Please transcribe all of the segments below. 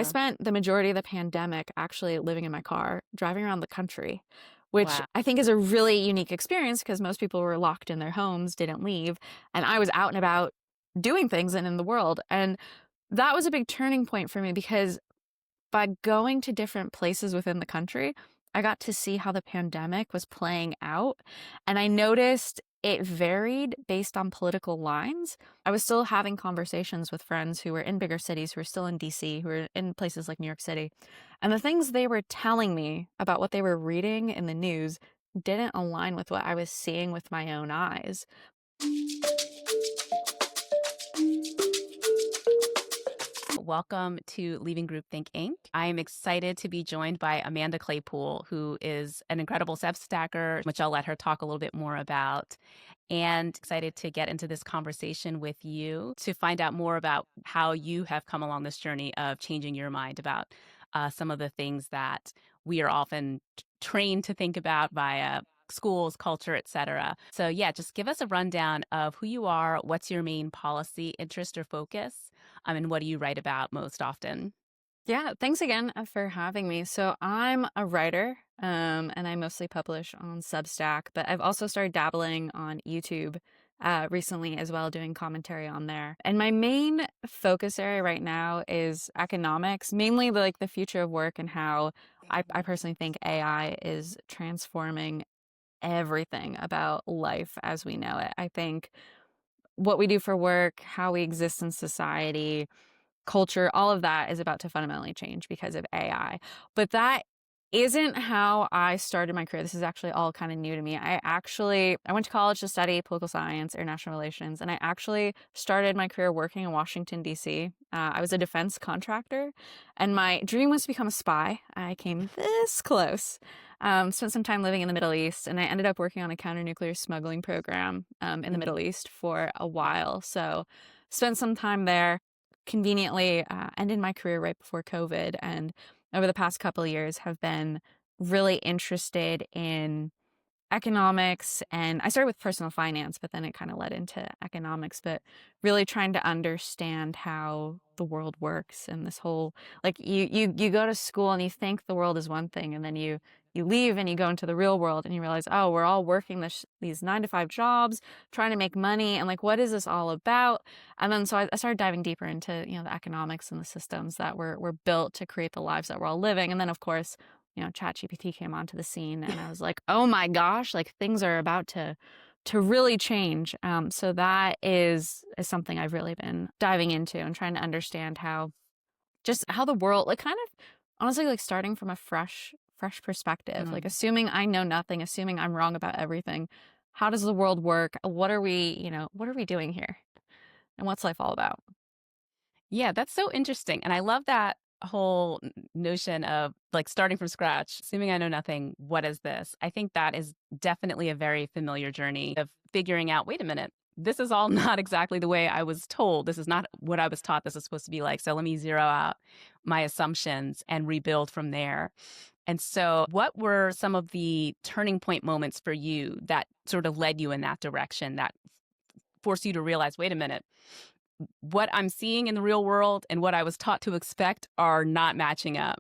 spent the majority of the pandemic actually living in my car, driving around the country, which Wow. I think is a really unique experience because most people were locked in their homes, didn't leave, and I was out and about doing things and in the world. And that was a big turning point for me because by going to different places within the country, I got to see how the pandemic was playing out. And I noticed it varied based on political lines. I was still having conversations with friends who were in bigger cities, who were still in DC, who were in places like New York City. And the things they were telling me about what they were reading in the news didn't align with what I was seeing with my own eyes. Welcome to Leaving Groupthink Inc. I am excited to be joined by Amanda Claypool, who is an incredible Substacker, which I'll let her talk a little bit more about. And excited to get into this conversation with you to find out more about how you have come along this journey of changing your mind about some of the things that we are often trained to think about via schools, culture, etc. So yeah, just give us a rundown of who you are, what's your main policy, interest, or focus, and what do you write about most often? Yeah, thanks again for having me. So I'm a writer, and I mostly publish on Substack, but I've also started dabbling on YouTube recently as well, doing commentary on there. And my main focus area right now is economics, mainly the future of work and how I personally think AI is transforming everything about life as we know it. I think what we do for work, how we exist in society, culture, all of that is about to fundamentally change because of AI. But that isn't how I started my career. This is actually all kind of new to me. I went to college to study political science, international relations, and I actually started my career working in Washington, D.C. I was a defense contractor, and my dream was to become a spy. I came this close. Spent some time living in the Middle East, and I ended up working on a counter-nuclear smuggling program in the Middle East for a while. So spent some time there, conveniently ended my career right before COVID, and over the past couple of years have been really interested in economics. And I started with personal finance, but then it kind of led into economics, but really trying to understand how the world works and this whole, like you go to school and you think the world is one thing, and then you leave and you go into the real world and you realize, oh, we're all working these 9 to 5 jobs, trying to make money. And like, what is this all about? And then so I started diving deeper into, the economics and the systems that were built to create the lives that we're all living. And then of course, ChatGPT came onto the scene, and I was like, oh my gosh, like things are about to really change. So that is something I've really been diving into and trying to understand how the world, like kind of honestly, like starting from a fresh perspective, like Mm. assuming I know nothing, assuming I'm wrong about everything. How does the world work? What are we doing here? And what's life all about? Yeah, that's so interesting. And I love that whole notion of like starting from scratch, assuming I know nothing, what is this? I think that is definitely a very familiar journey of figuring out, wait a minute, this is all not exactly the way I was told. This is not what I was taught this is supposed to be like. So let me zero out my assumptions and rebuild from there. And so, what were some of the turning point moments for you that sort of led you in that direction that forced you to realize, wait a minute, what I'm seeing in the real world and what I was taught to expect are not matching up?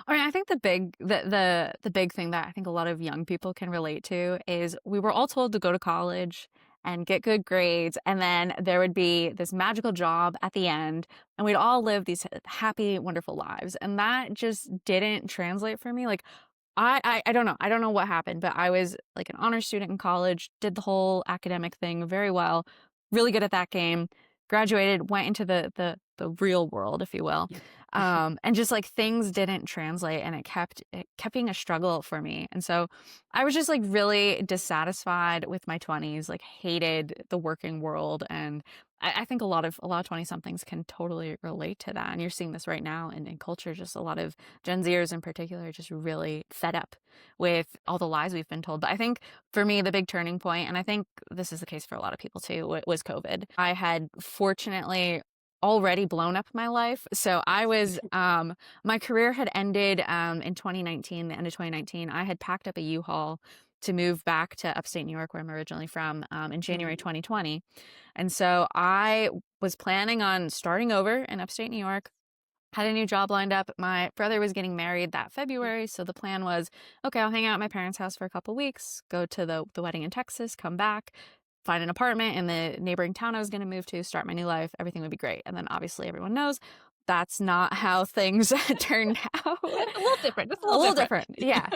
I mean, I think the big thing that I think a lot of young people can relate to is we were all told to go to college and get good grades, and then there would be this magical job at the end, and we'd all live these happy, wonderful lives. And that just didn't translate for me. Like I don't know. I don't know what happened, but I was like an honor student in college, did the whole academic thing very well, really good at that game, graduated, went into the real world, if you will. Yeah. And just like things didn't translate, and it kept being a struggle for me. And so I was just like really dissatisfied with my 20s, like hated the working world. And I think a lot of 20 somethings can totally relate to that. And you're seeing this right now in culture, just a lot of Gen Zers in particular are just really fed up with all the lies we've been told. But I think for me, the big turning point, and I think this is the case for a lot of people too, was COVID. I had fortunately already blown up my life. So I was, my career had ended in 2019, the end of 2019. I had packed up a U-Haul to move back to upstate New York, where I'm originally from, in January Mhm. 2020. And so I was planning on starting over in upstate New York, Had a new job lined up. My brother was getting married that February, so the plan was, okay, I'll hang out at my parents' house for a couple weeks, go to the wedding in Texas, come back, find an apartment in the neighboring town I was going to move to, start my new life. Everything would be great. And then obviously everyone knows that's not how things turned out. It's a little different, just a A little little different. different. Yeah.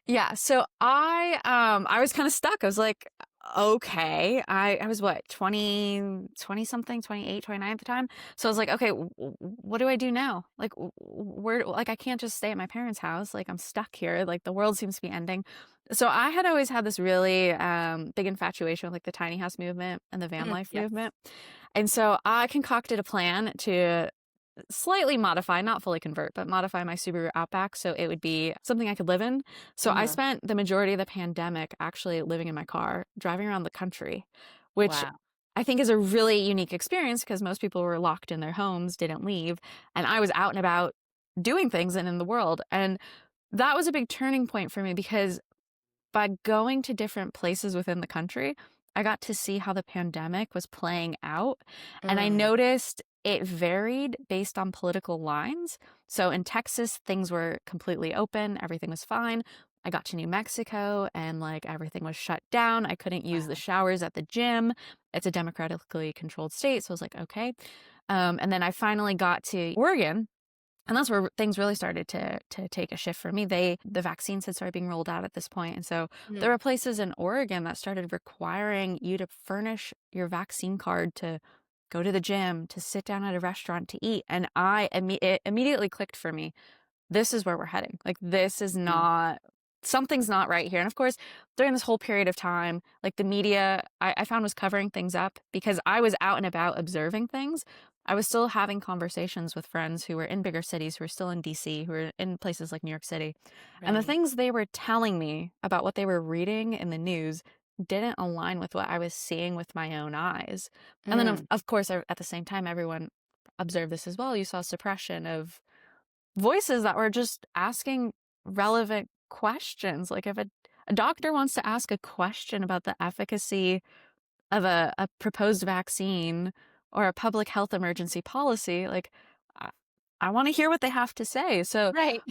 Yeah. So I was kind of stuck. I was like, okay, I was what, 20 something, 28, 29 at the time. So I was like, okay, what do I do now? Like, where, like, I can't just stay at my parents' house. Like, I'm stuck here. Like, the world seems to be ending. So I had always had this really big infatuation with like the tiny house movement and the van life Yes. movement. And so I concocted a plan to slightly modify, not fully convert, but modify my Subaru Outback so it would be something I could live in. So I Uh-huh. spent the majority of the pandemic actually living in my car, driving around the country, which Wow. I think is a really unique experience because most people were locked in their homes, didn't leave, and I was out and about doing things and in the world. And that was a big turning point for me because by going to different places within the country, I got to see how the pandemic was playing out. And I Mm, noticed it varied based on political lines. So in Texas, things were completely open, everything was fine. I got to New Mexico and like everything was shut down. I couldn't use the wow. showers at the gym. It's a democratically controlled state. So I was like, okay. And then I finally got to Oregon, and that's where things really started to take a shift for me. The vaccines had started being rolled out at this point, and so there Mm, were places in Oregon that started requiring you to furnish your vaccine card to go to the gym, to sit down at a restaurant to eat. And it immediately clicked for me, this is where we're heading. Like, this is mm, not, something's not right here. And of course, during this whole period of time, like the media, I found was covering things up because I was out and about observing things. I was still having conversations with friends who were in bigger cities, who were still in DC, who were in places like New York City. And the right. things they were telling me about what they were reading in the news didn't align with what I was seeing with my own eyes. And then, Mm, of course, at the same time, everyone observed this as well. You saw suppression of voices that were just asking relevant questions. Like if a doctor wants to ask a question about the efficacy of a proposed vaccine or a public health emergency policy, like I, I want to hear what they have to say. So right.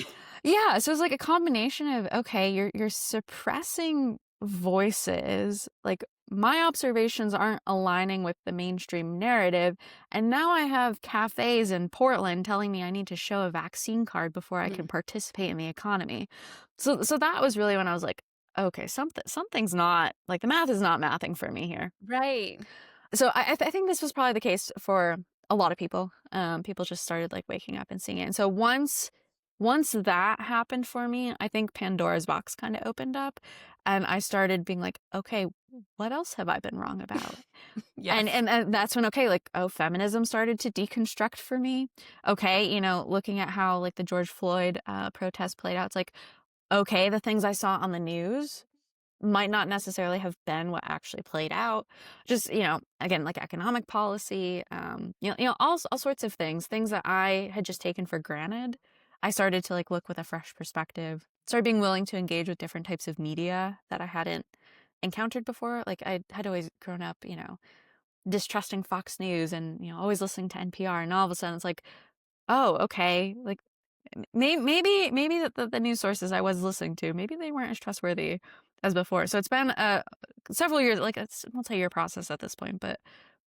yeah, so it's like a combination of, okay, you're suppressing voices, like my observations aren't aligning with the mainstream narrative, and now I have cafes in Portland telling me I need to show a vaccine card before I Mm, can participate in the economy. So that was really when I was like, okay, something's not, like the math is not mathing for me here. right. So I think this was probably the case for a lot of people. People just started like waking up and seeing it. And so once that happened for me, I think Pandora's box kind of opened up, and I started being like, okay, what else have I been wrong about? And Yes. and that's when, okay, like, oh, feminism started to deconstruct for me. Okay, looking at how like the George Floyd protest played out, it's like, okay, the things I saw on the news might not necessarily have been what actually played out. Just, again, like economic policy, all sorts of things that I had just taken for granted. I started to like look with a fresh perspective, started being willing to engage with different types of media that I hadn't encountered before. Like I had always grown up, distrusting Fox News and, always listening to NPR. And all of a sudden it's like, oh, okay. Like maybe the news sources I was listening to, maybe they weren't as trustworthy as before. So it's been several years, like it's a multi-year process at this point, but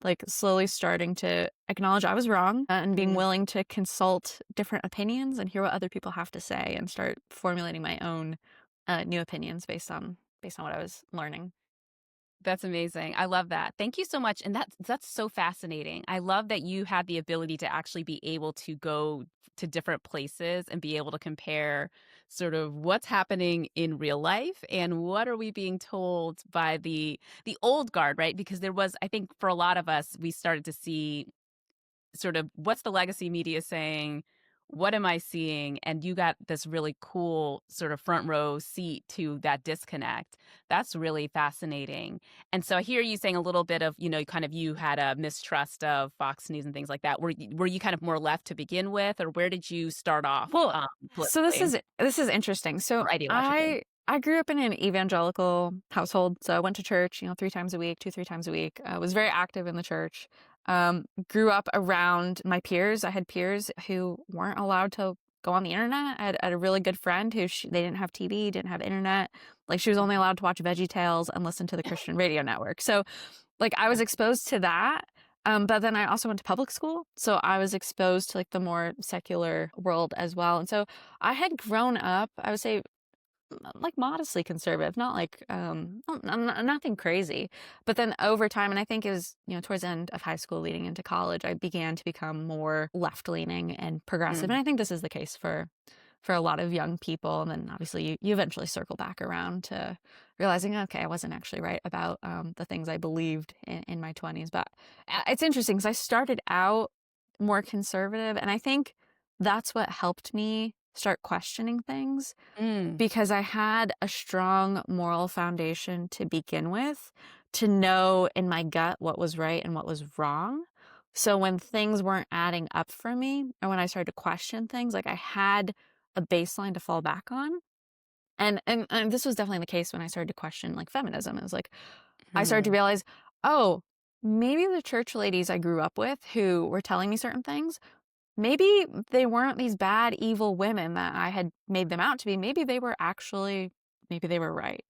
like slowly starting to acknowledge I was wrong and being Mm. willing to consult different opinions and hear what other people have to say and start formulating my own new opinions based on what I was learning. That's amazing. I love that. Thank you so much. And that's so fascinating. I love that you had the ability to actually be able to go to different places and be able to compare sort of what's happening in real life and what are we being told by the old guard, right? Because there was, I think for a lot of us, we started to see sort of what's the legacy media saying? What am I seeing? And you got this really cool sort of front row seat to that disconnect. That's really fascinating. And so I hear you saying a little bit of, kind of you had a mistrust of Fox News and things like that. Were you kind of more left to begin with, or where did you start off Well, so this politically is this is interesting. So or ideologically? I grew up in an evangelical household. So I went to church, 3 times a week, 2, 3 times a week. I was very active in the church. Grew up around my peers. I had peers who weren't allowed to go on the internet. I had a really good friend who they didn't have TV, didn't have internet. Like she was only allowed to watch Veggie Tales and listen to the Christian radio network. So like I was exposed to that. But then I also went to public school. So I was exposed to like the more secular world as well. And so I had grown up, I would say like modestly conservative, not like nothing crazy. But then over time, and I think it was, towards the end of high school leading into college, I began to become more left-leaning and progressive. And Mm. I think this is the case for a lot of young people. And then obviously you eventually circle back around to realizing, okay, I wasn't actually right about the things I believed in my 20s. But it's interesting because I started out more conservative, and I think that's what helped me start questioning things Mm. because I had a strong moral foundation to begin with, to know in my gut what was right and what was wrong. So when things weren't adding up for me, or when I started to question things, like I had a baseline to fall back on. And this was definitely the case when I started to question like feminism. It was like I started to Mm. realize, oh, maybe the church ladies I grew up with who were telling me certain things, maybe they weren't these bad, evil women that I had made them out to be. Maybe they were right.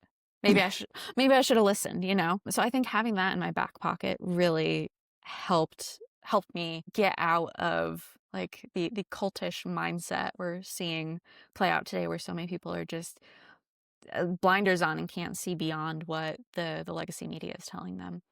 Maybe I should have listened. So I think having that in my back pocket really helped me get out of like the cultish mindset we're seeing play out today, where so many people are just blinders on and can't see beyond what the legacy media is telling them.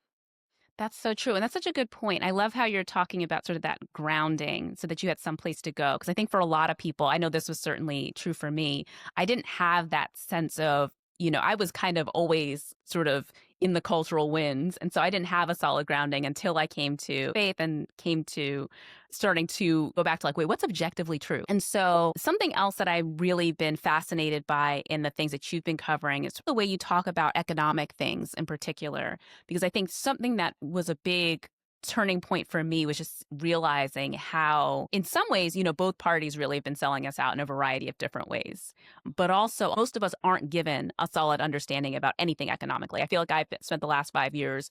That's so true. And that's such a good point. I love how you're talking about sort of that grounding so that you had some place to go. Because I think for a lot of people, I know this was certainly true for me, I didn't have that sense of, I was kind of always sort of in the cultural winds. And so I didn't have a solid grounding until I came to faith and came to starting to go back to like, wait, what's objectively true? And so something else that I've really been fascinated by in the things that you've been covering is the way you talk about economic things in particular, because I think something that was a big turning point for me was just realizing how, in some ways, both parties really have been selling us out in a variety of different ways. But also, most of us aren't given a solid understanding about anything economically. I feel like I've spent the last 5 years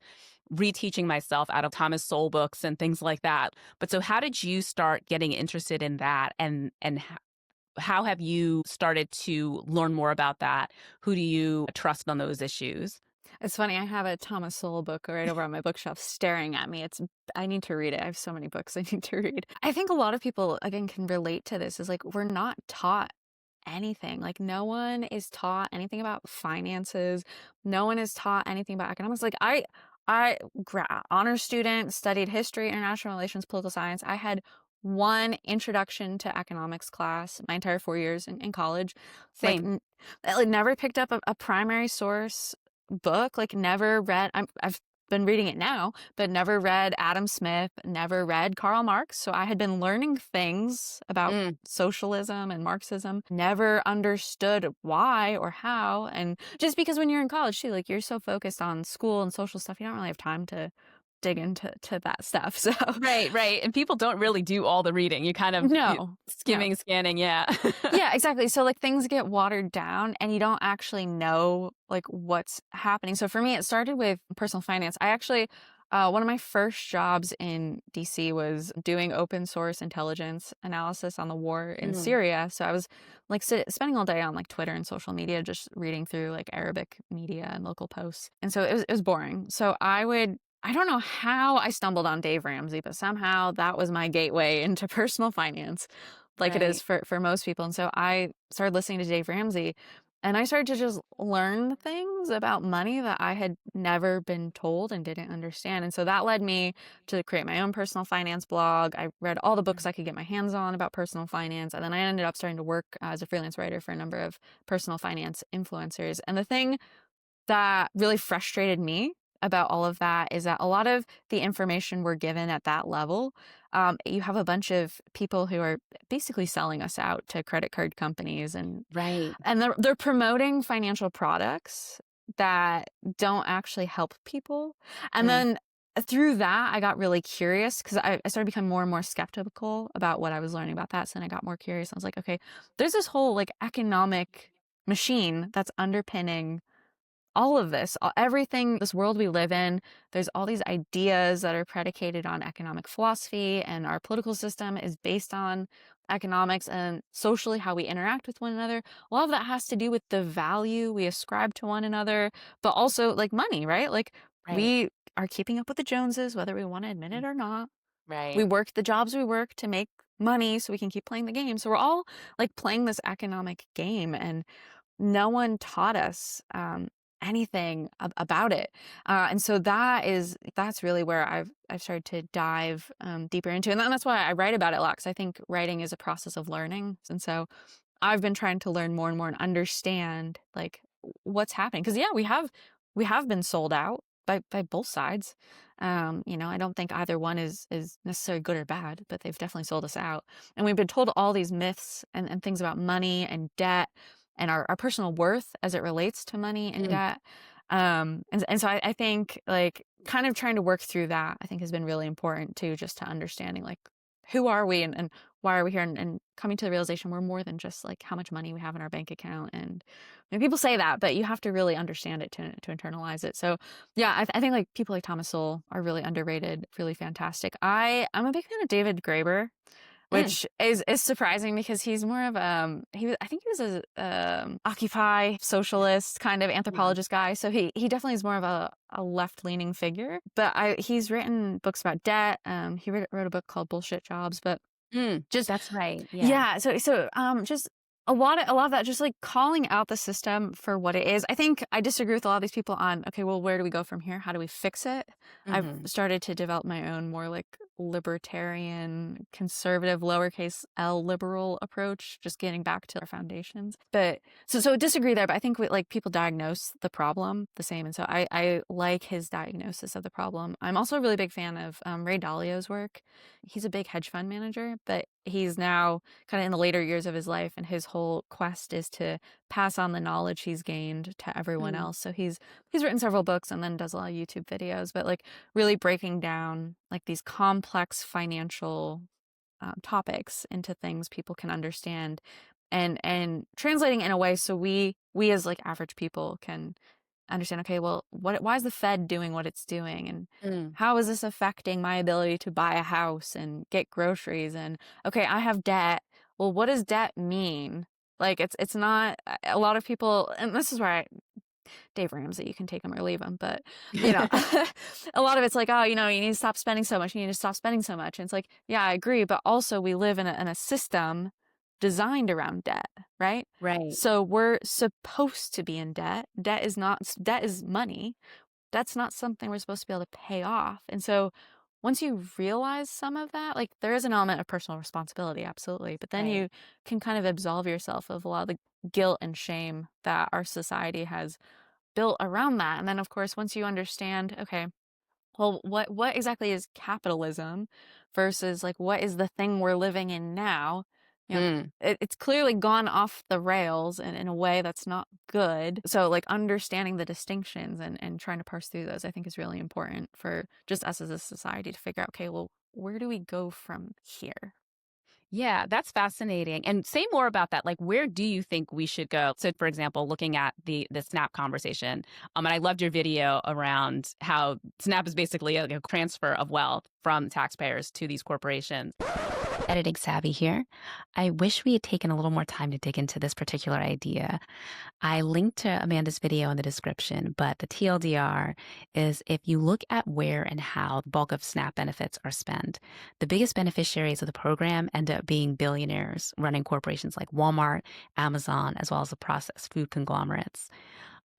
reteaching myself out of Thomas Sowell books and things like that. But so, how did you start getting interested in that, and how have you started to learn more about that? Who do you trust on those issues? It's funny, I have a Thomas Sowell book right over on my bookshelf staring at me. I need to read it. I have so many books I need to read. I think a lot of people, again, can relate to this. Is like, we're not taught anything. Like, no one is taught anything about finances. No one is taught anything about economics. Like, honor student, studied history, international relations, political science. I had one introduction to economics class my entire 4 years in college. Like, Same. I never picked up a primary source book, like never read. I've been reading it now, but never read Adam Smith, never read Karl Marx. So I had been learning things about Mm. socialism and Marxism, never understood why or how. And just because when you're in college too, like you're so focused on school and social stuff, you don't really have time to dig into that stuff. So Right, right. And people don't really do all the reading. You kind of no, no. skimming, scanning, yeah. Yeah, exactly. So like things get watered down and you don't actually know like what's happening. So for me, it started with personal finance. I actually, one of my first jobs in DC was doing open source intelligence analysis on the war in Mm. Syria. So I was like spending all day on like Twitter and social media, just reading through like Arabic media and local posts. And so it was boring. So I don't know how I stumbled on Dave Ramsey, but somehow that was my gateway into personal finance, like it is Right. for most people. And so I started listening to Dave Ramsey, and I started to just learn things about money that I had never been told and didn't understand. And so that led me to create my own personal finance blog. I read all the books Mm. I could get my hands on about personal finance. And then I ended up starting to work as a freelance writer for a number of personal finance influencers. And the thing that really frustrated me about all of that is that a lot of the information we're given at that level, you have a bunch of people who are basically selling us out to credit card companies, and Right. they're promoting financial products that don't actually help people. And Mm. then through that, I got really curious because I started becoming more and more skeptical about what I was learning about that. So then I got more curious. I was like, okay, there's this whole like economic machine that's underpinning all of this, everything, this world we live in, there's all these ideas that are predicated on economic philosophy, and our political system is based on economics, and socially how we interact with one another. A lot of that has to do with the value we ascribe to one another, but also like money, right? Like Right. we are keeping up with the Joneses, whether we want to admit Mm. it or not. We Right. work the jobs we work to make money so we can keep playing the game. So we're all like playing this economic game, and no one taught us anything about it. And so that's really where I've started to dive deeper into, and that's why I write about it a lot, because I think writing is a process of learning. And so I've been trying to learn more and more and understand like what's happening. Because yeah, we have been sold out by both sides. I don't think either one is necessarily good or bad, but they've definitely sold us out. And we've been told all these myths and things about money and debt and our personal worth as it relates to money and Mm. debt. And so I think like kind of trying to work through that, I think has been really important too, just to understanding like who are we, and why are we here, and coming to the realization we're more than just like how much money we have in our bank account. And people say that, but you have to really understand it to internalize it. So yeah, I think like people like Thomas Sowell are really underrated, really fantastic. I'm a big fan of David Graeber, Mm. which is surprising because he's more of I think he was a Occupy socialist kind of Yeah. anthropologist guy. So he definitely is more of a left leaning figure. But he's written books about debt. He wrote a book called Bullshit Jobs. But Mm. just That's right. Yeah. yeah, so just a lot of that, just like calling out the system for what it is. I think I disagree with a lot of these people on, okay, well, where do we go from here? How do we fix it? I've Hmm. started to develop my own more like libertarian, conservative, lowercase L liberal approach, just getting back to our foundations. But so disagree there, but I think like people diagnose the problem the same. And so I like his diagnosis of the problem. I'm also a really big fan of Ray Dalio's work. He's a big hedge fund manager, but he's now kind of in the later years of his life, and his whole quest is to pass on the knowledge he's gained to everyone Mm. else. So he's written several books and then does a lot of YouTube videos, but like really breaking down like these complex financial topics into things people can understand, and translating in a way so we as like average people can understand, okay, well, why is the Fed doing what it's doing, and Mm. how is this affecting my ability to buy a house and get groceries? And okay, I have debt. Well, what does debt mean? Like it's not a lot of people, and this is where Dave Ramsey, you can take him or leave him, but a lot of it's like, oh, you need to stop spending so much. You need to stop spending so much. And it's like, yeah, I agree, but also we live in a system designed around debt, right? Right. So we're supposed to be in debt. Debt is money. That's not something we're supposed to be able to pay off. And so once you realize some of that, like there is an element of personal responsibility, absolutely, but then Right. you can kind of absolve yourself of a lot of the guilt and shame that our society has built around that. And then of course, once you understand, okay, well, what exactly is capitalism versus like what is the thing we're living in now? Mm. It's clearly gone off the rails in a way that's not good. So like understanding the distinctions and trying to parse through those, I think is really important for just us as a society to figure out, okay, well, where do we go from here? Yeah, that's fascinating. And say more about that. Like, where do you think we should go? So, for example, looking at the Snap conversation, and I loved your video around how Snap is basically like a transfer of wealth from taxpayers to these corporations. Editing savvy here. I wish we had taken a little more time to dig into this particular idea. I linked to Amanda's video in the description, but the TLDR is if you look at where and how the bulk of SNAP benefits are spent, the biggest beneficiaries of the program end up being billionaires running corporations like Walmart, Amazon, as well as the processed food conglomerates.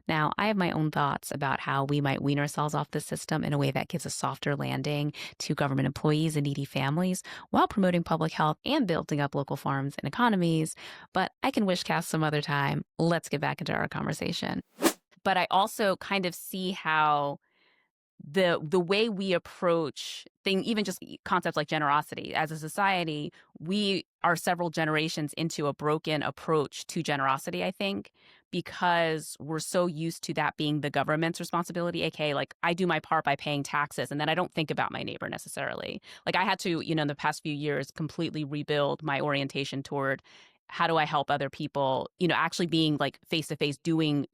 Now, I have my own thoughts about how we might wean ourselves off the system in a way that gives a softer landing to government employees and needy families while promoting public health and building up local farms and economies. But I can wish cast some other time. Let's get back into our conversation. But I also kind of see how the way we approach thing, even just concepts like generosity as a society, we are several generations into a broken approach to generosity, I think, because we're so used to that being the government's responsibility, aka like I do my part by paying taxes and then I don't think about my neighbor necessarily. Like I had to, in the past few years completely rebuild my orientation toward how do I help other people, actually being like face to face doing,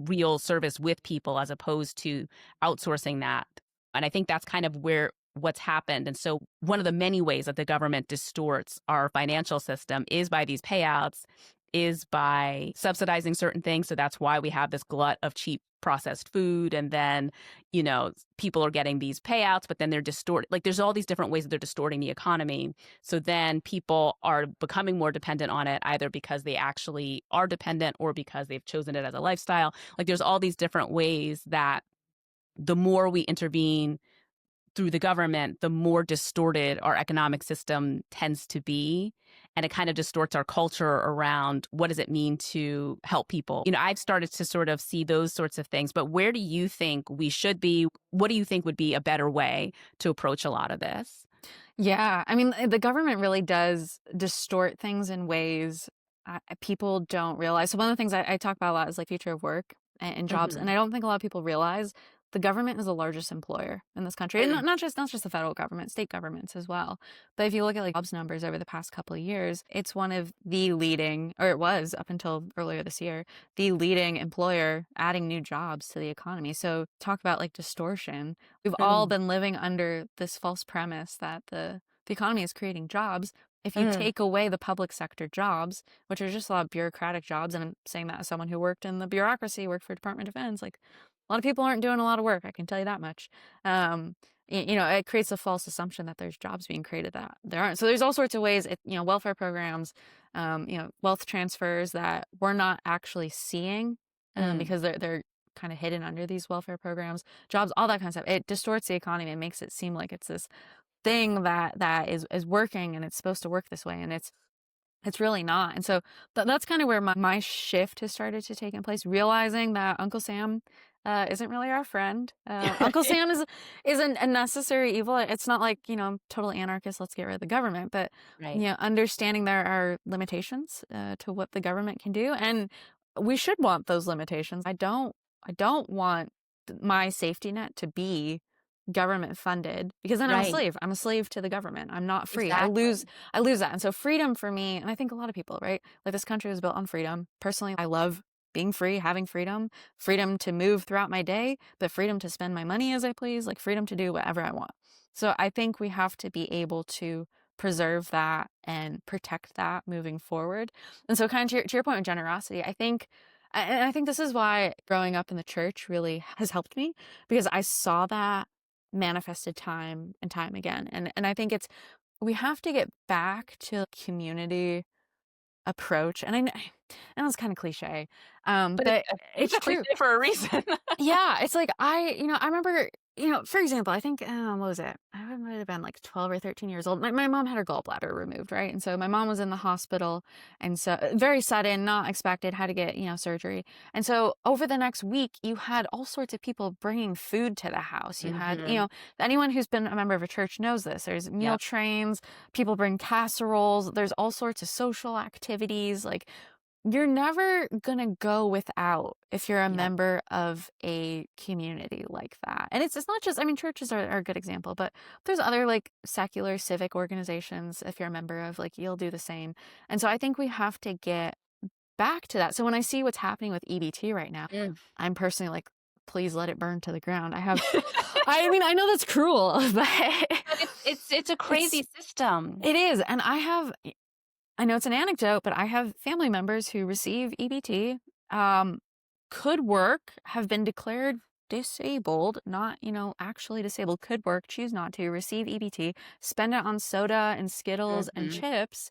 real service with people as opposed to outsourcing that. And I think that's kind of where what's happened. And so one of the many ways that the government distorts our financial system is by these payouts, is by subsidizing certain things. So that's why we have this glut of cheap processed food. And then, people are getting these payouts, but then they're distorted. Like there's all these different ways that they're distorting the economy. So then people are becoming more dependent on it, either because they actually are dependent or because they've chosen it as a lifestyle. Like there's all these different ways that the more we intervene through the government, the more distorted our economic system tends to be. And it kind of distorts our culture around what does it mean to help people. I've started to sort of see those sorts of things. But where do you think we should be? What do you think would be a better way to approach a lot of this? Yeah, I mean, the government really does distort things in ways people don't realize. So one of the things I talk about a lot is like future of work and jobs, and Hmm. I don't think a lot of people realize the government is the largest employer in this country, and Mm. not just the federal government, state governments as well. But if you look at like jobs numbers over the past couple of years, it's one of the leading, or it was up until earlier this year, the leading employer adding new jobs to the economy. So talk about like distortion. We've all Mm. been living under this false premise that the economy is creating jobs. If you Mm. take away the public sector jobs, which are just a lot of bureaucratic jobs, and I'm saying that as someone who worked in the bureaucracy, worked for Department of Defense, like a lot of people aren't doing a lot of work. I can tell you that much. Um, it creates a false assumption that there's jobs being created that there aren't. So there's all sorts of ways, welfare programs, wealth transfers that we're not actually seeing Mm. because they're kind of hidden under these welfare programs, jobs, all that kind of stuff. It distorts the economy and makes it seem like it's this thing that is working and it's supposed to work this way, and it's really not. And so that's kind of where my shift has started to take in place, realizing that Uncle Sam isn't really our friend. Uncle Sam is a necessary evil. It's not like, total anarchist, let's get rid of the government, but Right. understanding there are limitations to what the government can do, and we should want those limitations. I don't want my safety net to be government funded, because then I'm a Right. slave. I'm a slave to the government. I'm not free. I lose Exactly. I lose that. And so freedom for me, and I think a lot of people, right? Like this country was built on freedom. Personally, I love being free, having freedom, freedom to move throughout my day, but freedom to spend my money as I please, like freedom to do whatever I want. So I think we have to be able to preserve that and protect that moving forward. And so kind of to your point of generosity, I think this is why growing up in the church really has helped me, because I saw that manifested time and time again. And I think we have to get back to community approach. And I know it's kind of cliche, But but it's it's a cliche true. for a reason. Yeah, it's like I remember, for example, I think, what was it? I might have been like 12 or 13 years old. My mom had her gallbladder removed, right? And so my mom was in the hospital, and so very sudden, not expected, had to get, surgery. And so over the next week, you had all sorts of people bringing food to the house. You had, Hmm. anyone who's been a member of a church knows this. There's meal Yep. trains, people bring casseroles, there's all sorts of social activities. Like, you're never gonna go without if you're a Yep. member of a community like that. And it's not just, I mean, churches are a good example, but there's other like secular civic organizations, if you're a member of, like, you'll do the same. And so I think we have to get back to that. So when I see what's happening with EBT right now, Mm. I'm personally like, please let it burn to the ground. I mean, I know that's cruel, but But it's a it's crazy system. it is. And I know it's an anecdote, but I have family members who receive EBT, could work, have been declared disabled, not, actually disabled, could work, choose not to, receive EBT, spend it on soda and Skittles and Mhm. chips.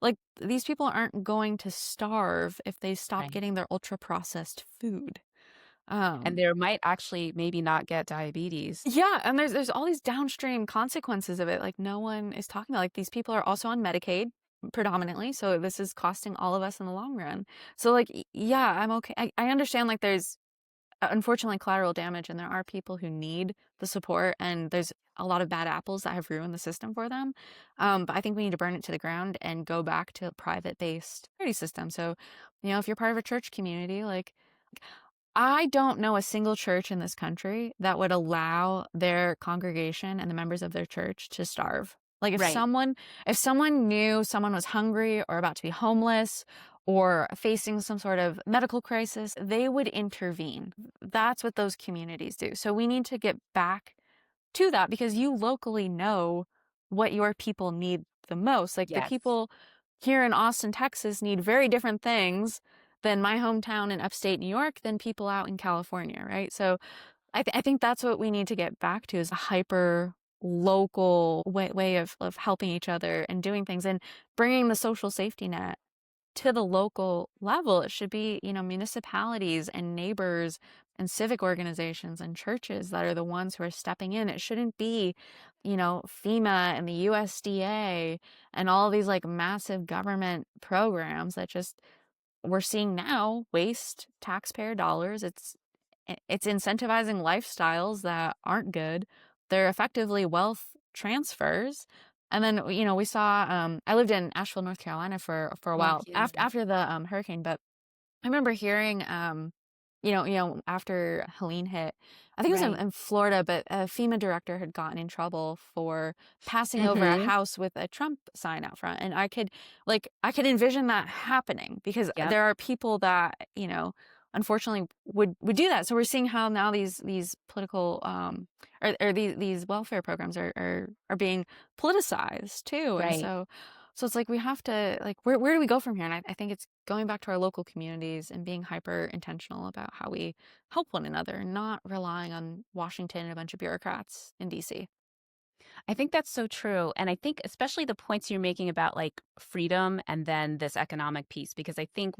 Like, these people aren't going to starve if they stop Right. getting their ultra processed food. And Um, there might actually maybe not get diabetes. Yeah, and there's all these downstream consequences of it, like, no one is talking about. Like, these people are also on Medicaid predominantly, so this is costing all of us in the long run. So, like, yeah, I'm okay. I understand, like, there's, unfortunately, collateral damage, and there are people who need the support, and there's a lot of bad apples that have ruined the system for them. But I think we need to burn it to the ground and go back to a private-based charity system. So, if you're part of a church community, like, I don't know a single church in this country that would allow their congregation and the members of their church to starve. Like, if Right. someone knew someone was hungry or about to be homeless, or facing some sort of medical crisis, they would intervene. That's what those communities do. So we need to get back to that because you locally know what your people need the most. Like the Yes. people here in Austin, Texas need very different things than my hometown in upstate New York than people out in California, right? So I think that's what we need to get back to is a hyper local way of helping each other and doing things and bringing the social safety net to the local level. It should be, municipalities and neighbors and civic organizations and churches that are the ones who are stepping in. It shouldn't be, FEMA and the USDA and all these like massive government programs that just we're seeing now waste taxpayer dollars. It's incentivizing lifestyles that aren't good. They're effectively wealth transfers. And then, we saw, I lived in Asheville, North Carolina for a Oh, while yeah. after the hurricane, but I remember hearing, after Helene hit, I think it was in, Right. in Florida, but a FEMA director had gotten in trouble for passing over a Mm-hmm. house with a Trump sign out front. And I could envision that happening because Yep. there are people that, unfortunately would do that. So we're seeing how now these political, or these welfare programs are being politicized too. And Right. so it's like we have to like where do we go from here? And I think it's going back to our local communities and being hyper intentional about how we help one another and not relying on Washington and a bunch of bureaucrats in DC. I think that's so true. And I think especially the points you're making about like freedom and then this economic piece, because I think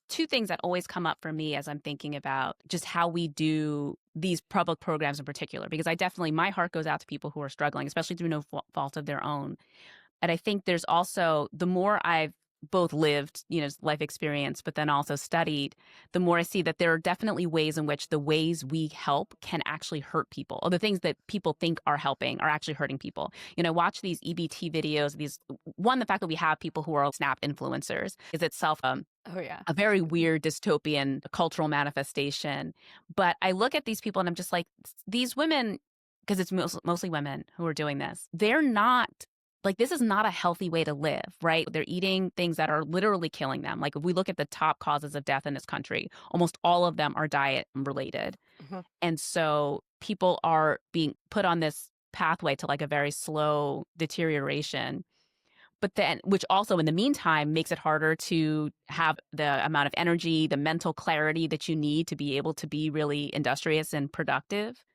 two things that always come up for me as I'm thinking about just how we do these public programs in particular, because I definitely, my heart goes out to people who are struggling, especially through no fault of their own. And I think there's also, the more I've both lived, life experience, but then also studied, the more I see that there are definitely ways in which the ways we help can actually hurt people. Or the things that people think are helping are actually hurting people. Watch these EBT videos, the fact that we have people who are Snap influencers is itself Oh yeah. a very weird dystopian cultural manifestation. But I look at these people and I'm just like, these women, because it's mostly women who are doing this, they're not like, this is not a healthy way to live, right? They're eating things that are literally killing them. Like, if we look at the top causes of death in this country, almost all of them are diet related. Mhm. And so people are being put on this pathway to like a very slow deterioration. But then, which also in the meantime makes it harder to have the amount of energy, the mental clarity that you need to be able to be really industrious and productive.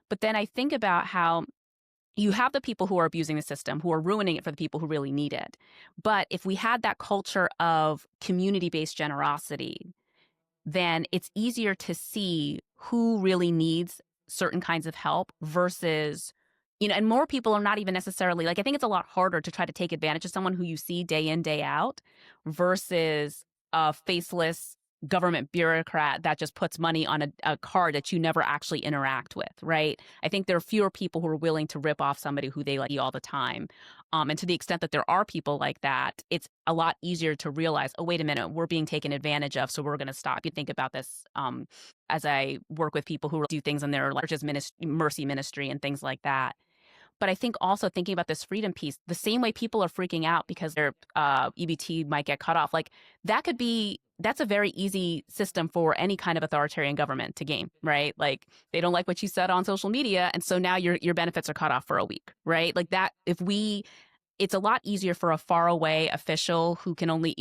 But then I think about how you have the people who are abusing the system, who are ruining it for the people who really need it. But if we had that culture of community based generosity, then it's easier to see who really needs certain kinds of help versus, and more people are not even necessarily like, I think it's a lot harder to try to take advantage of someone who you see day in, day out versus a faceless government bureaucrat that just puts money on a card that you never actually interact with, right? I think there are fewer people who are willing to rip off somebody who they like all the time. And to the extent that there are people like that, it's a lot easier to realize, oh, wait a minute, we're being taken advantage of, so we're going to stop. You think about this as I work with people who do things in their church's mercy ministry and things like that. But I think also thinking about this freedom piece, the same way people are freaking out because their EBT might get cut off, like that's a very easy system for any kind of authoritarian government to game, right? Like they don't like what you said on social media, and so now your benefits are cut off for a week, right? Like that, it's a lot easier for a faraway official who can only,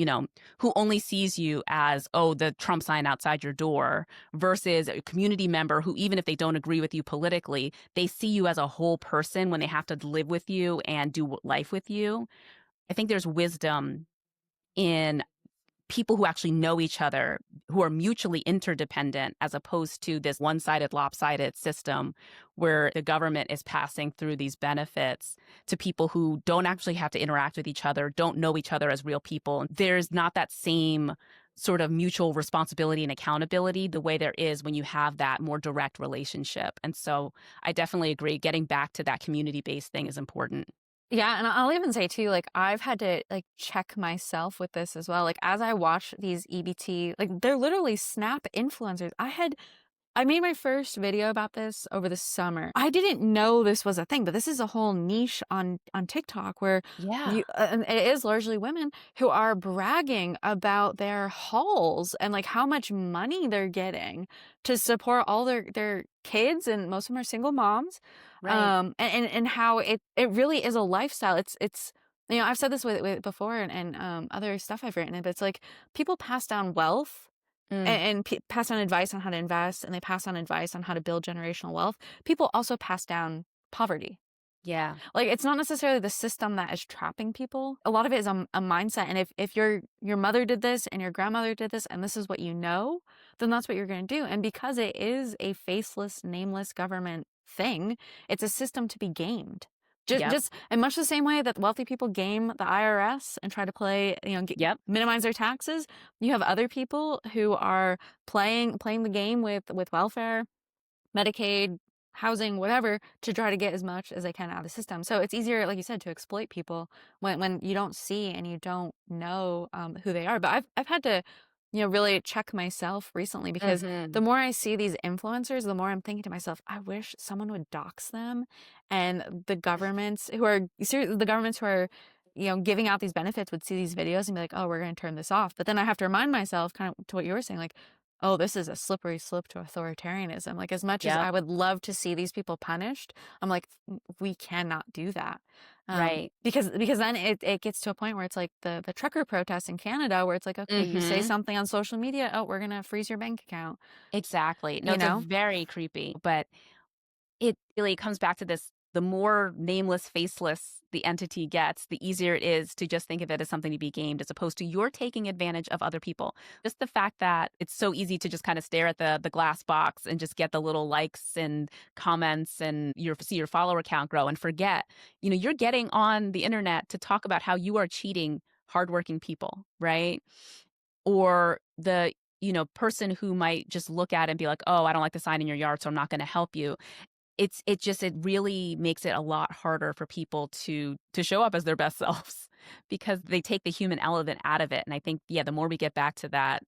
who only sees you as, oh, the Trump sign outside your door versus a community member who, even if they don't agree with you politically, they see you as a whole person when they have to live with you and do life with you. I think there's wisdom in people who actually know each other, who are mutually interdependent, as opposed to this one-sided, lopsided system where the government is passing through these benefits to people who don't actually have to interact with each other, don't know each other as real people. There's not that same sort of mutual responsibility and accountability the way there is when you have that more direct relationship. And so I definitely agree. Getting back to that community-based thing is important. Yeah, and I'll even say too, like I've had to like check myself with this as well. Like as I watch these EBT, like they're literally Snap influencers. I made my first video about this over the summer. I didn't know this was a thing, but this is a whole niche on TikTok where Yeah. you and it is largely women who are bragging about their hauls and like how much money they're getting to support all their kids, and most of them are single moms. Right. And how it really is a lifestyle. It's I've said this with before and other stuff I've written, but it's like people pass down wealth Mm, and pass on advice on how to invest, and they pass on advice on how to build generational wealth. People also pass down poverty. yeah. Like, it's not necessarily the system that is trapping people. A lot of it is a mindset. And if your mother did this and your grandmother did this and this is what you know, then that's what you're going to do. And because it is a faceless, nameless government thing, it's a system to be gamed. Yep. Just in much the same way that wealthy people game the IRS and try to play, Yep. minimize their taxes, you have other people who are playing the game with welfare, Medicaid, housing, whatever, to try to get as much as they can out of the system. So it's easier, like you said, to exploit people when you don't see and you don't know who they are. But I've had to, really check myself recently, because Mhm. the more I see these influencers, the more I'm thinking to myself, I wish someone would dox them, and the governments who are giving out these benefits would see these videos and be like, oh, we're going to turn this off. But then I have to remind myself, kind of to what you were saying, like, oh, this is a slippery slope to authoritarianism. Like, as much as Yep. I would love to see these people punished, I'm like, We cannot do that." Right. Because then it gets to a point where it's like the trucker protests in Canada, where it's like, okay, you say Mhm. something on social media, oh, we're gonna freeze your bank account. Exactly. No, You it's a know? very creepy, but it really comes back to this, the more nameless, faceless the entity gets, the easier it is to just think of it as something to be gamed as opposed to you're taking advantage of other people. Just the fact that it's so easy to just kind of stare at the glass box and just get the little likes and comments and see your follower count grow and forget, you're getting on the internet to talk about how you are cheating hardworking people, right? Or the person who might just look at it and be like, oh, I don't like the sign in your yard, so I'm not going to help you. It really makes it a lot harder for people to show up as their best selves because they take the human element out of it. And I think, yeah, the more we get back to that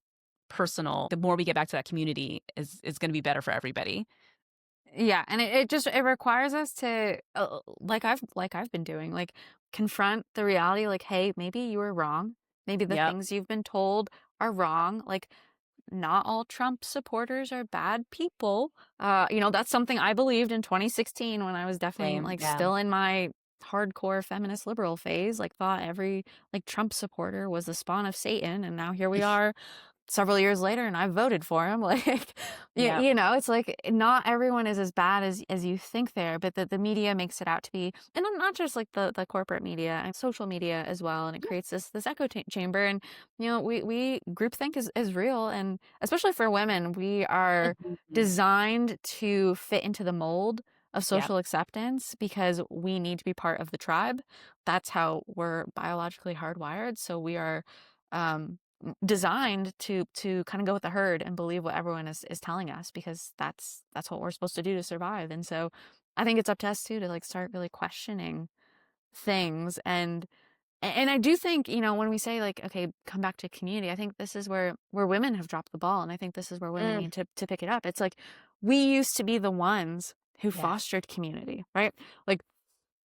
the more we get back to that community is going to be better for everybody. Yeah, and it requires us to like I've been doing, like, confront the reality, like, hey, maybe you were wrong. Maybe the Yep. things you've been told are wrong. Like, not all Trump supporters are bad people. That's something I believed in 2016 when I was definitely Same. like Yeah. still in my hardcore feminist liberal phase, like thought every like Trump supporter was the spawn of Satan, and now here we are several years later and I voted for him. Like, Yep. it's like not everyone is as bad as you think they are, but the media makes it out to be, and not just like the corporate media and social media as well. And it Yeah. creates this echo chamber. And, we groupthink is real. And especially for women, we are Mhm. designed to fit into the mold of Yep. social acceptance because we need to be part of the tribe. That's how we're biologically hardwired. So we are, um, designed to kind of go with the herd and believe what everyone is telling us, because that's what we're supposed to do to survive. And so I think it's up to us too to like start really questioning things. And I do think, when we say like, okay, come back to community, I think this is where women have dropped the ball, and I think this is where women Mm. need to pick it up. It's like we used to be the ones who Yes. fostered community, right? Like,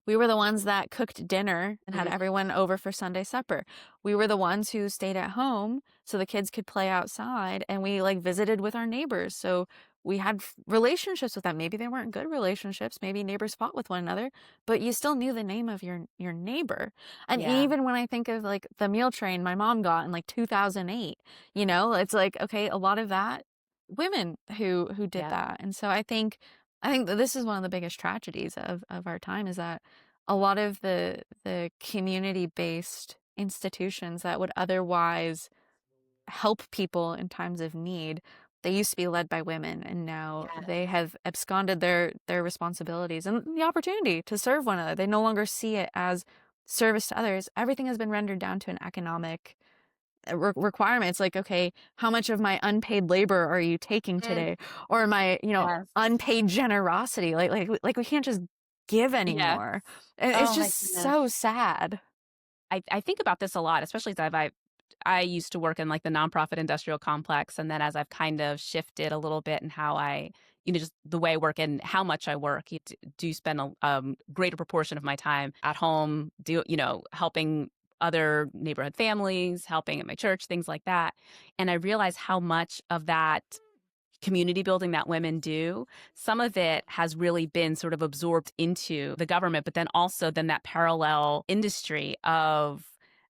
we were the ones that cooked dinner and had Mhm. everyone over for Sunday supper. We were the ones who stayed at home so the kids could play outside, and we like visited with our neighbors. So we had relationships with them. Maybe they weren't good relationships. Maybe neighbors fought with one another, but you still knew the name of your neighbor. And Yeah. even when I think of like the meal train my mom got in like 2008, it's like, okay, a lot of that women who did Yep. that. And so I think that this is one of the biggest tragedies of our time, is that a lot of the community-based institutions that would otherwise help people in times of need, they used to be led by women, and now they Yes. have absconded their responsibilities and the opportunity to serve one another. They no longer see it as service to others. Everything has been rendered down to an economic requirements, like, okay, how much of my unpaid labor are you taking Mm. today, or my Yes. unpaid generosity, like we can't just give Yes. anymore. And it's Oh my just goodness. so sad. I think about this a lot, especially as I've I used to work in like the nonprofit industrial complex. And then as I've kind of shifted a little bit in how I, just the way I work and how much I work, do spend a greater proportion of my time at home, helping other neighborhood families, helping at my church, things like that. And I realize how much of that community building that women do, some of it has really been sort of absorbed into the government, but then also then that parallel industry of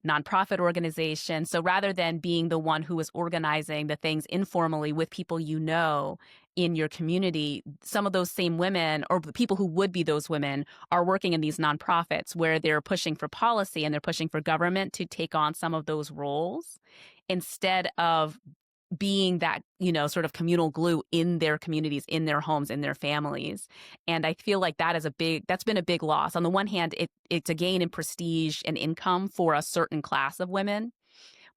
nonprofit organization. So rather than being the one who is organizing the things informally with people in your community, some of those same women or the people who would be those women are working in these nonprofits where they're pushing for policy and they're pushing for government to take on some of those roles instead of being that, sort of communal glue in their communities, in their homes, in their families. And I feel like that's been a big loss. On the one hand, it's a gain in prestige and income for a certain class of women,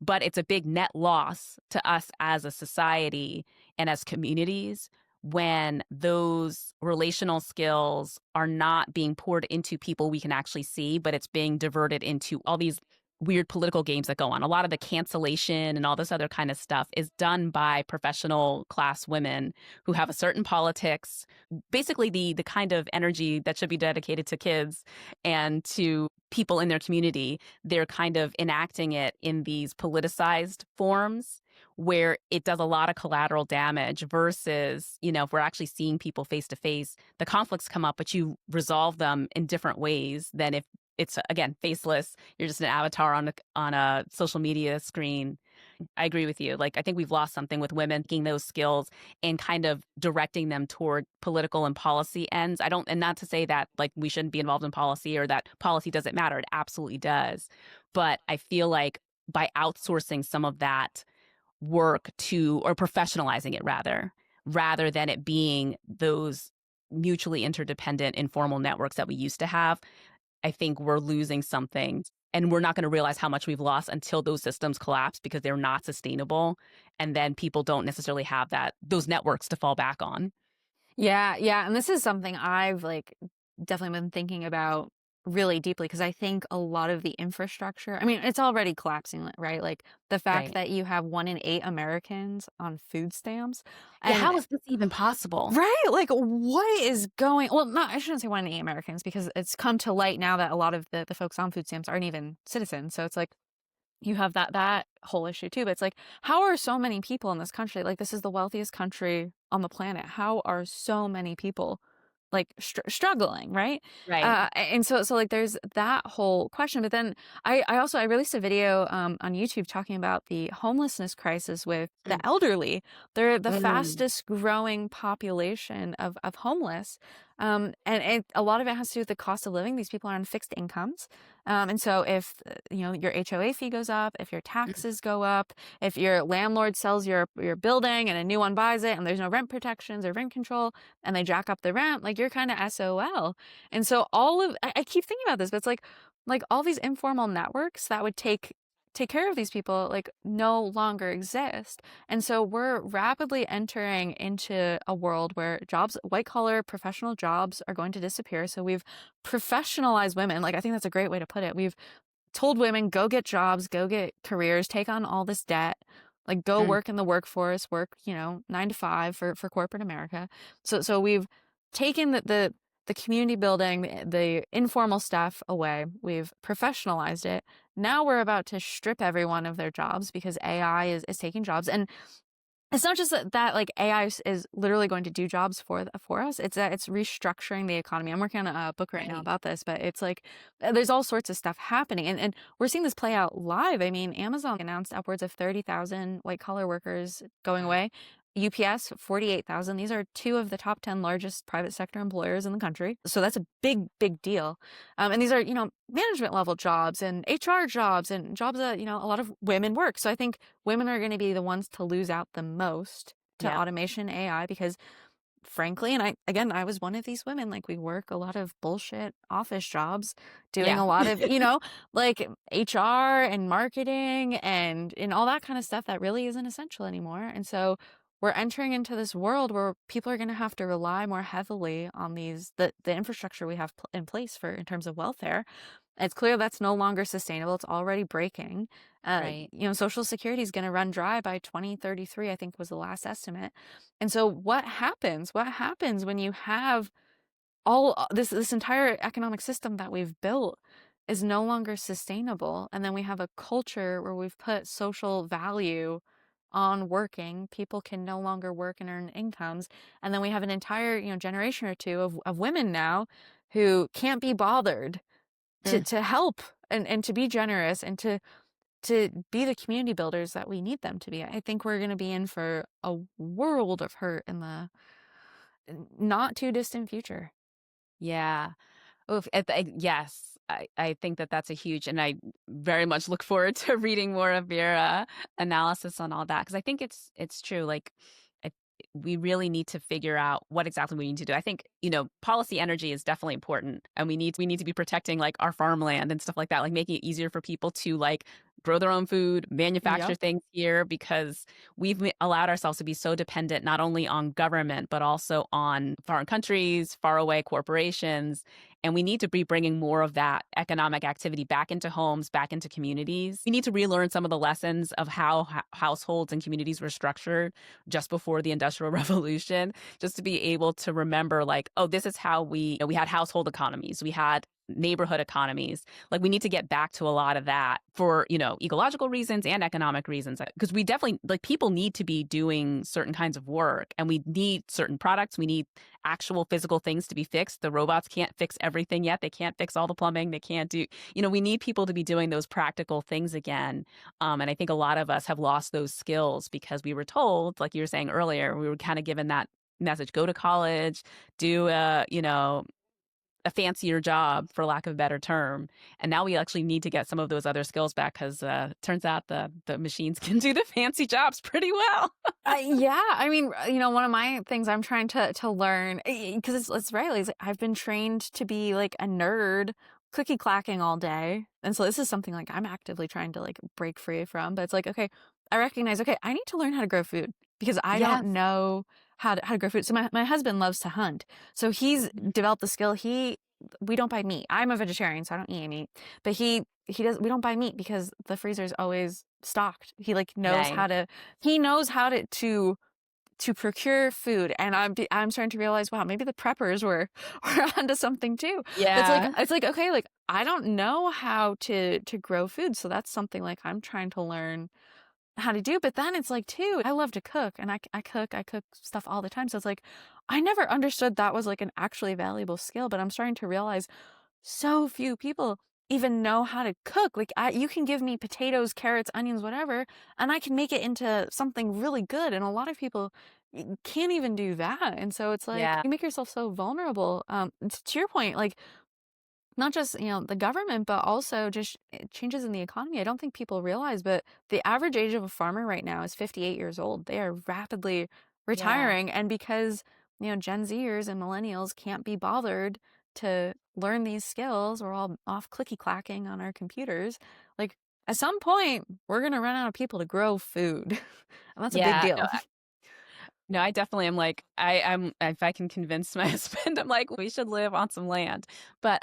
but it's a big net loss to us as a society and as communities when those relational skills are not being poured into people we can actually see, but it's being diverted into all these weird political games that go on. A lot of the cancellation and all this other kind of stuff is done by professional class women who have a certain politics, basically the kind of energy that should be dedicated to kids and to people in their community. They're kind of enacting it in these politicized forms where it does a lot of collateral damage versus, if we're actually seeing people face to face, the conflicts come up, but you resolve them in different ways than if it's, again, faceless. You're just an avatar on a social media screen. I agree with you. Like, I think we've lost something with women taking those skills and kind of directing them toward political and policy ends. And not to say that like we shouldn't be involved in policy or that policy doesn't matter. It absolutely does. But I feel like by outsourcing some of that work or professionalizing it rather than it being those mutually interdependent informal networks that we used to have, I think we're losing something and we're not going to realize how much we've lost until those systems collapse because they're not sustainable. And then people don't necessarily have those networks to fall back on. Yeah, yeah, and this is something I've, definitely been thinking about really deeply because I think a lot of the infrastructure, I mean, it's already collapsing, right? Like, the fact Right. that you have 1 in 8 Americans on food stamps, Yeah. and How is this even possible? right, like, what is going, well, not, I shouldn't say 1 in 8 Americans because it's come to light now that a lot of the folks on food stamps aren't even citizens, so it's like you have that whole issue too. But it's like, how are so many people in this country, like, this is the wealthiest country on the planet, how are so many people like struggling, right? Right. And so like there's that whole question. But then I released a video on YouTube talking about the homelessness crisis with the Mm. elderly. They're the Mm. fastest growing population of homeless. And a lot of it has to do with the cost of living. These people are on fixed incomes. And so if your HOA fee goes up, if your Mm. taxes go up, if your landlord sells your building and a new one buys it and there's no rent protections or rent control and they jack up the rent, like, you're kind of SOL. And so I keep thinking about this, but it's like all these informal networks that would take care of these people like no longer exist. And so we're rapidly entering into a world where white collar professional jobs are going to disappear. So we've professionalized women. Like, I think that's a great way to put it. We've told women, go get jobs, go get careers, take on all this debt, like, go Mm. work in the workforce, work, 9 to 5 for corporate America. So we've taken the community building, the informal stuff away. We've professionalized it. Now we're about to strip everyone of their jobs because AI is taking jobs. And it's not just that like AI is literally going to do jobs for us. It's that it's restructuring the economy. I'm working on a book right now Right. about this, but it's like there's all sorts of stuff happening, and we're seeing this play out live. I mean, Amazon announced upwards of 30,000 white collar workers going Wow. away. UPS 48,000. These are two of the top 10 largest private sector employers in the country. So that's a big deal. And these are management level jobs and HR jobs and jobs that a lot of women work. So I think women are going to be the ones to lose out the most to Yep. automation AI because, frankly, and I was one of these women, like, we work a lot of bullshit office jobs doing Yeah. a lot of like HR and marketing and all that kind of stuff that really isn't essential anymore. And so we're entering into this world where people are going to have to rely more heavily on the infrastructure we have in place for in terms of welfare. It's clear that's no longer sustainable. It's already breaking. Right. Social Security is going to run dry by 2033, I think was the last estimate. And so what happens? What happens when you have all this entire economic system that we've built is no longer sustainable, and then we have a culture where we've put social value on working. People can no longer work and earn incomes, and then we have an entire generation or two of women now who can't be bothered Mm. to help and to be generous and to be the community builders that we need them to be. I think we're going to be in for a world of hurt in the not too distant future. Yeah. Oof, yes, I think that that's a huge, and I very much look forward to reading more of your analysis on all that because I think it's true. Like, I, we really need to figure out what exactly we need to do. I think policy energy is definitely important, and we need to be protecting like our farmland and stuff like that, like making it easier for people to like grow their own food, manufacture Yep. things here because allowed ourselves to be so dependent not only on government but also on foreign countries, faraway corporations, and we need to be bringing more of that economic activity back into homes, back into communities. We need to relearn some of the lessons of how households and communities were structured just before the Industrial Revolution, just to be able to remember, like, oh, this is how we had household economies, we had neighborhood economies. Like, we need to get back to a lot of that for, ecological reasons and economic reasons. Because we definitely, like, people need to be doing certain kinds of work and we need certain products. We need actual physical things to be fixed. The robots can't fix everything yet. They can't fix all the plumbing. They can't do, we need people to be doing those practical things again. And I think a lot of us have lost those skills because we were told, like you were saying earlier, we were kind of given that message: go to college, do a fancier job, for lack of a better term. And now we actually need to get some of those other skills back because turns out the machines can do the fancy jobs pretty well. Yeah, I mean, one of my things I'm trying to learn, because it's right, like, I've been trained to be like a nerd, cookie clacking all day, and so this is something like I'm actively trying to like break free from. But it's like, okay, I recognize, okay, I need to learn how to grow food because I don't Yes. know how to grow food. So my husband loves to hunt, so he's Mhm. developed the skill. We don't buy meat. I'm a vegetarian, so I don't eat meat. But he does. We don't buy meat because the freezer is always stocked. He like knows Nice. how to. He knows how to procure food, and I'm starting to realize, wow, maybe the preppers were were onto something too. But Yeah. it's like, okay, like I don't know how to grow food, so that's something like I'm trying to learn how to do. But then it's like, too, I love to cook, and I cook stuff all the time. So it's like I never understood that was like an actually valuable skill, but I'm starting to realize so few people even know how to cook. Like, you can give me potatoes, carrots, onions, whatever, and I can make it into something really good. And a lot of people can't even do that. And so it's like Yeah. you make yourself so vulnerable. To your point, like not just, the government, but also just changes in the economy. I don't think people realize, but the average age of a farmer right now is 58 years old. They are rapidly Yeah. retiring. And because, Gen Zers and millennials can't be bothered to learn these skills, we're all off clicky clacking on our computers. Like, at some point, we're going to run out of people to grow food. And that's a big Yeah. deal. No, I definitely am like, I'm if I can convince my husband, I'm like, we should live on some land. But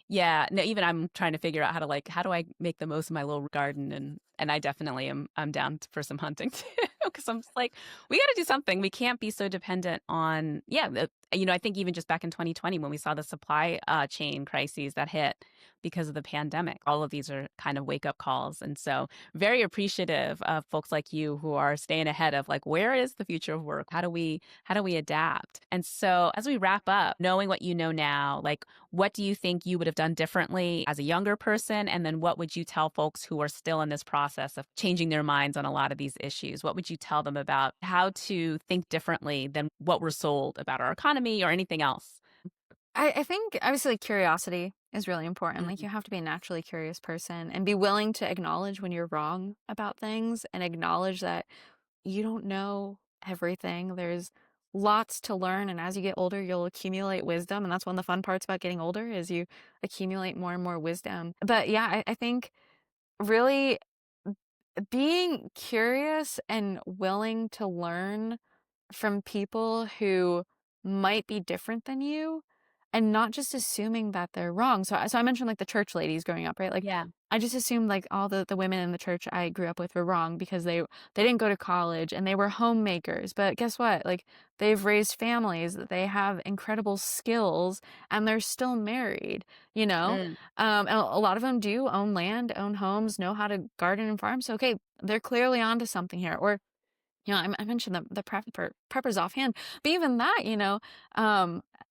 yeah, no, even I'm trying to figure out how do I make the most of my little garden, and I definitely I'm down for some hunting too because I'm just like, we got to do something. We can't be so dependent on I think even just back in 2020 when we saw the supply chain crises that hit because of the pandemic, all of these are kind of wake up calls, and so very appreciative of folks like you who are staying ahead of like, where is the future of work? How do we adapt? And so as we wrap up, knowing what you know now, like, what do you think you would have done differently as a younger person? And then what would you tell folks who are still in this process of changing their minds on a lot of these issues? What would you tell them about how to think differently than what we're sold about our economy or anything else? I think obviously curiosity is really important. Like, Mm. you have to be a naturally curious person and be willing to acknowledge when you're wrong about things and acknowledge that you don't know everything. There's lots to learn, and as you get older, you'll accumulate wisdom, and that's one of the fun parts about getting older is you accumulate more and more wisdom. But yeah, I think really being curious and willing to learn from people who might be different than you, and not just assuming that they're wrong. So I mentioned like the church ladies growing up, right? Like Yeah. I just assumed like all the women in the church I grew up with were wrong because they didn't go to college and they were homemakers. But guess what? Like they've raised families, they have incredible skills, and they're still married, you know? Mm, And a lot of them do own land, own homes, know how to garden and farm. So okay, they're clearly onto something here. Or I mentioned the preppers offhand, but even that,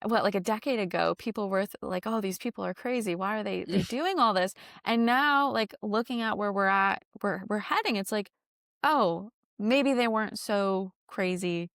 like a decade ago, people were like, "Oh, these people are crazy. Why are they doing all this?" And now, like looking at where we're at, where we're heading, it's like, "Oh, maybe they weren't so crazy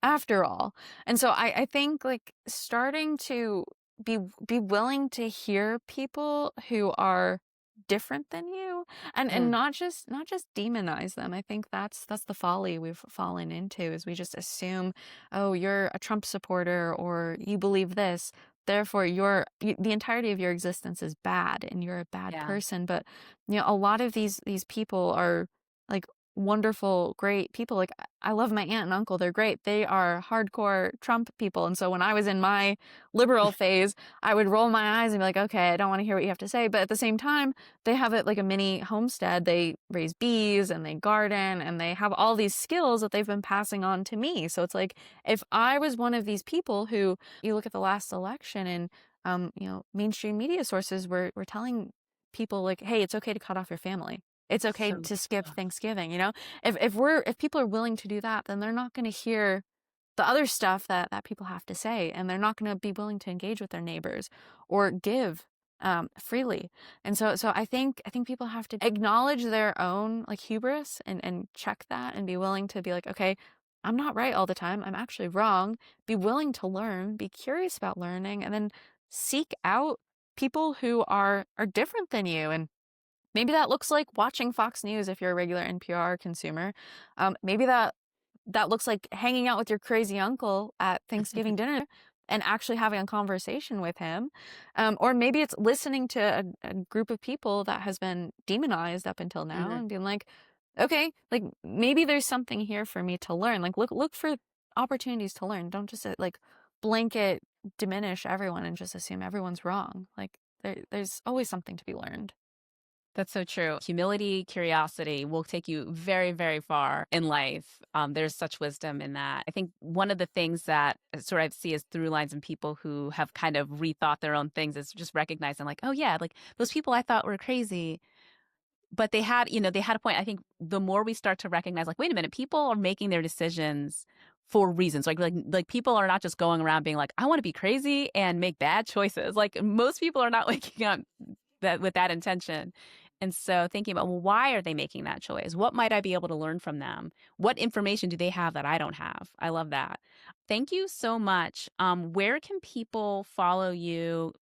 after all." And so I think like starting to be willing to hear people who are different than you, and mm, not just demonize them. I think that's the folly we've fallen into, is we just assume, oh, you're a Trump supporter or you believe this, therefore the entirety of your existence is bad and you're a bad yeah. person. But a lot of these people are like wonderful, great people. Like I love my aunt and uncle. They're great. They are hardcore Trump people. And so when I was in my liberal phase, I would roll my eyes and be like, okay, I don't want to hear what you have to say. But at the same time, they have it like a mini homestead. They raise bees and they garden and they have all these skills that they've been passing on to me. So it's like if I was one of these people who, you look at the last election and mainstream media sources were telling people like, hey, it's okay to cut off your family. It's okay So, to skip ugh, Thanksgiving, you know? If people are willing to do that, then they're not going to hear the other stuff that people have to say, and they're not going to be willing to engage with their neighbors or give freely. And so I think people have to acknowledge their own like hubris and check that and be willing to be like, okay, I'm not right all the time. I'm actually wrong. Be willing to learn, be curious about learning, and then seek out people who are different than you. And maybe that looks like watching Fox News if you're a regular NPR consumer. Maybe that looks like hanging out with your crazy uncle at Thanksgiving dinner and actually having a conversation with him. Or maybe it's listening to a group of people that has been demonized up until now mhm. and being like, okay, like maybe there's something here for me to learn. Like look for opportunities to learn. Don't just like blanket diminish everyone and just assume everyone's wrong. Like there's always something to be learned. That's so true. Humility, curiosity will take you very, very far in life. There's such wisdom in that. I think one of the things that sort of I see as through lines in people who have kind of rethought their own things is just recognizing, like, oh yeah, like those people I thought were crazy, but they had a point. I think the more we start to recognize, like, wait a minute, people are making their decisions for reasons. Like people are not just going around being like, I want to be crazy and make bad choices. Like most people are not waking up that with that intention. And so thinking about, well, why are they making that choice? What might I be able to learn from them? What information do they have that I don't have? I love that. Thank you so much. Where can people follow you,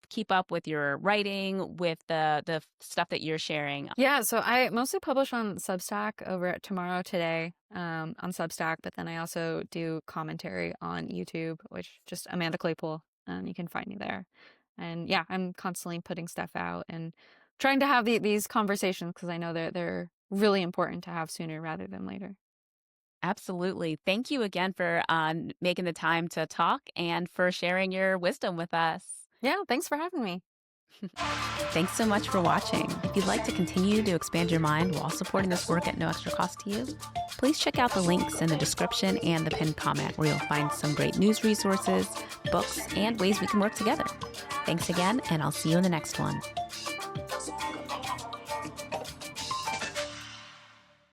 keep up with your writing, with the stuff that you're sharing? Yeah, so I mostly publish on Substack over at Tomorrow Today on Substack, but then I also do commentary on YouTube, which just Amanda Claypool, and you can find me there. And yeah, I'm constantly putting stuff out and trying to have these conversations because I know they're really important to have sooner rather than later. Absolutely. Thank you again for making the time to talk and for sharing your wisdom with us. Yeah, thanks for having me. Thanks so much for watching. If you'd like to continue to expand your mind while supporting this work at no extra cost to you, please check out the links in the description and the pinned comment where you'll find some great news resources, books, and ways we can work together. Thanks again, and I'll see you in the next one.